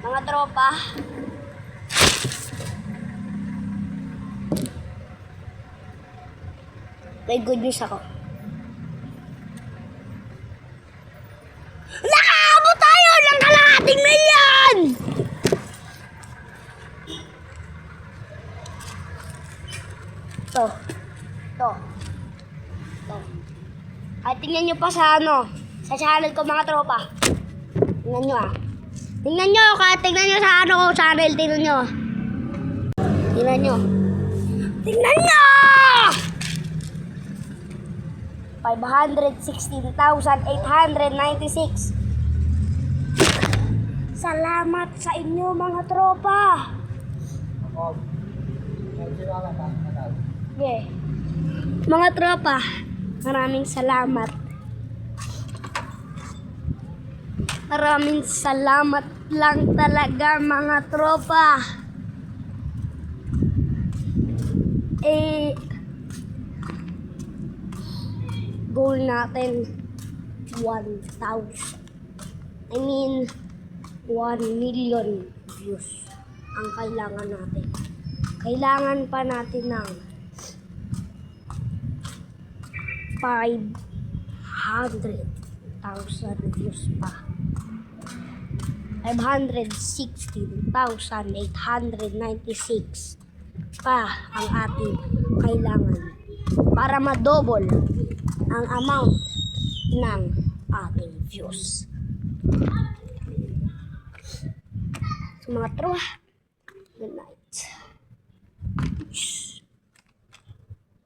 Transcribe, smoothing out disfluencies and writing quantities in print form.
Mga tropa, may good news ako. Nakaabot tayo ng kalahating milyon! To. Ay, tingnan nyo pa sa sa channel ko mga tropa. Tingnan nyo Tingnan nyo, tingnan nyo sa ko channel, tingnan nyo. Tingnan nyo! 516,896. Salamat sa inyo mga tropa. Okay. Mga tropa, maraming salamat. Maraming salamat lang talaga mga tropa. Goal natin 1 million views ang kailangan natin. Kailangan pa natin ng 500,000 views pa. 516,896 pa ang ating kailangan para ma-double ang amount ng ating views. So mga tropa,